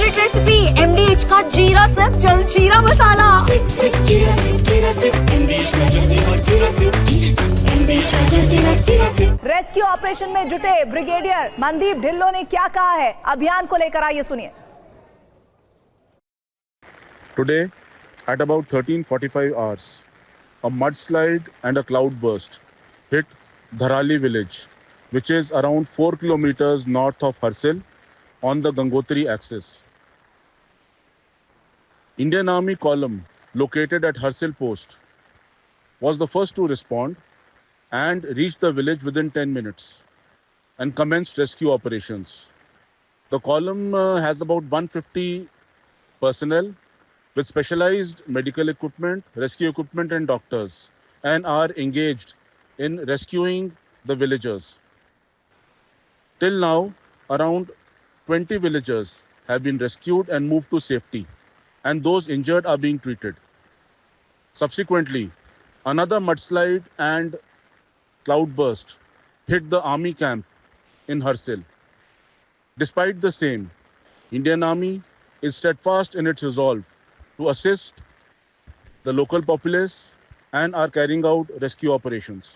Favourite recipe MDH का जीरा SIP jaljeera मसाला। SIP SIP जीरा सिप MDH का जलजीरा और जीरा सिप MDH का जलजीरा जीरा सिप। रेस्क्यू ऑपरेशन में जुटे ब्रिगेडियर मनदीप ढिल्लों ने क्या कहा है, अभियान को लेकर आइए सुनिए। Today, at about 13:45 hours, a mudslide and a cloudburst hit Dharali village, which is around 4 kilometers north of Harsil on the Gangotri axis. Indian Army column located at Harsil post was the first to respond and reached the village within 10 minutes and commenced rescue operations. The column has about 150 personnel with specialized medical equipment, rescue equipment and doctors, and are engaged in rescuing the villagers. Till now, around 20 villagers have been rescued and moved to safety, and those injured are being treated. Subsequently, another mudslide and cloudburst hit the army camp in Harsil. Despite the same, Indian Army is steadfast in its resolve to assist the local populace and are carrying out rescue operations.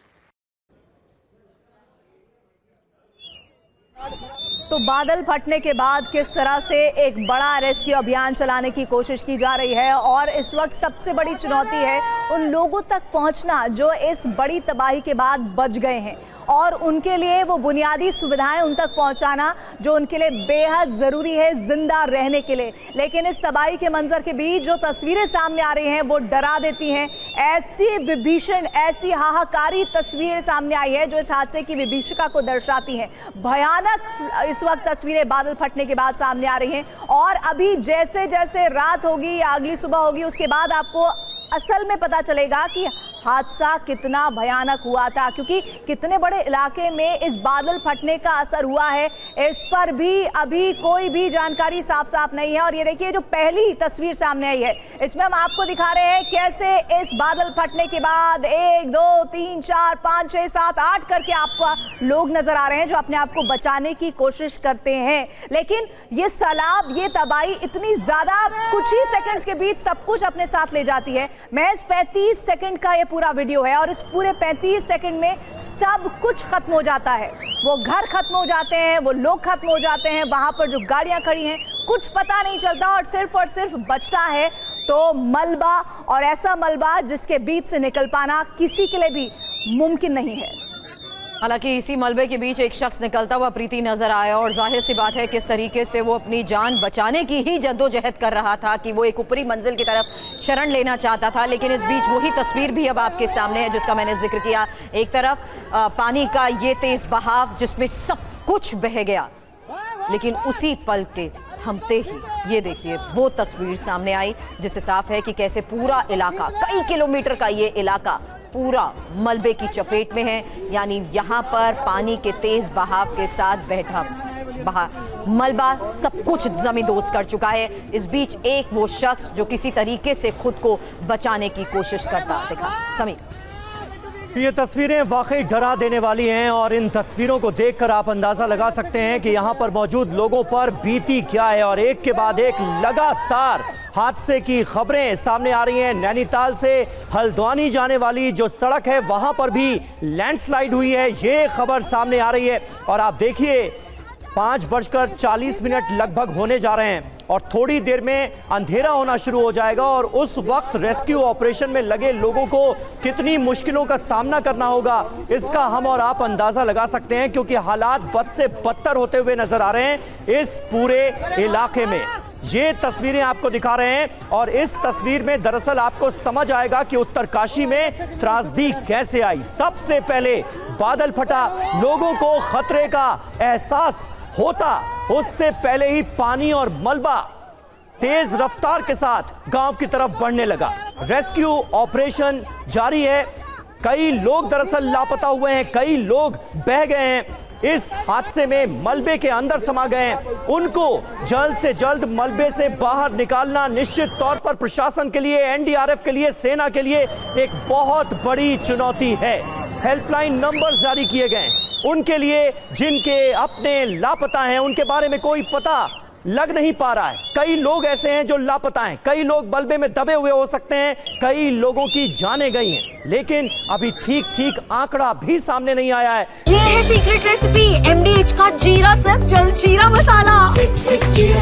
तो बादल फटने के बाद किस तरह से एक बड़ा रेस्क्यू अभियान चलाने की कोशिश की जा रही है, और इस वक्त सबसे बड़ी चुनौती है उन लोगों तक पहुंचना जो इस बड़ी तबाही के बाद बच गए हैं, और उनके लिए वो बुनियादी सुविधाएं उन तक पहुंचाना जो उनके लिए बेहद ज़रूरी है जिंदा रहने के लिए। लेकिन इस तबाही के मंजर के बीच जो तस्वीरें सामने आ रही हैं वो डरा देती हैं। ऐसी विभीषण, ऐसी हाहाकारी तस्वीरें सामने आई है जो इस हादसे की विभीषिका को दर्शाती हैं। भयानक इस वक्त तस्वीरें बादल फटने के बाद सामने आ रही हैं, और अभी जैसे जैसे रात होगी या अगली सुबह होगी उसके बाद आपको असल में पता चलेगा कि हादसा कितना भयानक हुआ था, क्योंकि कितने बड़े इलाके में इस बादल फटने का असर हुआ है इस पर भी अभी कोई भी जानकारी साफ साफ नहीं है। और ये देखिए जो पहली तस्वीर सामने आई है इसमें हम आपको दिखा रहे हैं कैसे इस बादल फटने के बाद 1 2 3 4 5 6 7 8 करके आपको लोग नजर आ रहे हैं जो अपने आप को बचाने की कोशिश करते हैं। लेकिन ये सैलाब, ये तबाही इतनी ज्यादा कुछ ही सेकंड्स के बीच सब कुछ अपने साथ ले जाती है। महज 35 सेकंड का ये पूरा वीडियो है, और इस पूरे 35 सेकंड में सब कुछ खत्म हो जाता है। वो घर खत्म हो जाते हैं, वो लोग खत्म हो जाते हैं, वहां पर जो गाड़ियां खड़ी हैं कुछ पता नहीं चलता, और सिर्फ बचता है तो मलबा, और ऐसा मलबा जिसके बीच से निकल पाना किसी के लिए भी मुमकिन नहीं है। हालांकि इसी मलबे के बीच एक शख्स निकलता हुआ प्रीति नजर आया, और जाहिर सी बात है किस तरीके से वो अपनी जान बचाने की ही जद्दोजहद कर रहा था कि वो एक ऊपरी मंजिल की तरफ शरण लेना चाहता था। लेकिन इस बीच वही तस्वीर भी अब आपके सामने है जिसका मैंने जिक्र किया। एक तरफ पानी का ये तेज बहाव जिसमें सब कुछ बह गया, लेकिन उसी पल के थमते ही ये देखिए वो तस्वीर सामने आई जिससे साफ है कि कैसे पूरा इलाका, कई किलोमीटर का ये इलाका पूरा मलबे की चपेट में है। यानी यहाँ पर पानी के तेज बहाव के साथ बैठा मलबा सब कुछ जमींदोज कर चुका है। इस बीच एक वो शख्स जो किसी तरीके से खुद को बचाने की कोशिश करता दिखा। समीर, ये तस्वीरें वाकई डरा देने वाली हैं, और इन तस्वीरों को देखकर आप अंदाजा लगा सकते हैं कि यहाँ पर मौजूद लोगों पर बीती क्या है। और एक के बाद एक लगातार हादसे की खबरें सामने आ रही हैं। नैनीताल से हल्द्वानी जाने वाली जो सड़क है वहां पर भी लैंडस्लाइड हुई है, ये खबर सामने आ रही है। और आप देखिए 5:40 लगभग होने जा रहे हैं, और थोड़ी देर में अंधेरा होना शुरू हो जाएगा, और उस वक्त रेस्क्यू ऑपरेशन में लगे लोगों को कितनी मुश्किलों का सामना करना होगा इसका हम और आप अंदाजा लगा सकते हैं, क्योंकि हालात बद से बदतर होते हुए नजर आ रहे हैं इस पूरे इलाके में। ये तस्वीरें आपको दिखा रहे हैं, और इस तस्वीर में दरअसल आपको समझ आएगा कि उत्तरकाशी में त्रासदी कैसे आई। सबसे पहले बादल फटा, लोगों को खतरे का एहसास होता उससे पहले ही पानी और मलबा तेज रफ्तार के साथ गांव की तरफ बढ़ने लगा। रेस्क्यू ऑपरेशन जारी है। कई लोग दरअसल लापता हुए हैं, कई लोग बह गए हैं, इस हादसे में मलबे के अंदर समा गए हैं। उनको जल्द से जल्द मलबे से बाहर निकालना निश्चित तौर पर प्रशासन के लिए, एनडीआरएफ के लिए, सेना के लिए एक बहुत बड़ी चुनौती है। हेल्पलाइन नंबर जारी किए गए उनके लिए जिनके अपने लापता हैं, उनके बारे में कोई पता लग नहीं पा रहा है। कई लोग ऐसे हैं जो लापता हैं, कई लोग मलबे में दबे हुए हो सकते हैं, कई लोगों की जानें गई हैं, लेकिन अभी ठीक आंकड़ा भी सामने नहीं आया है। ये है सीक्रेट रेसिपी MDH का जीरा सिप जलजीरा मसाला। Sip, sip, jeera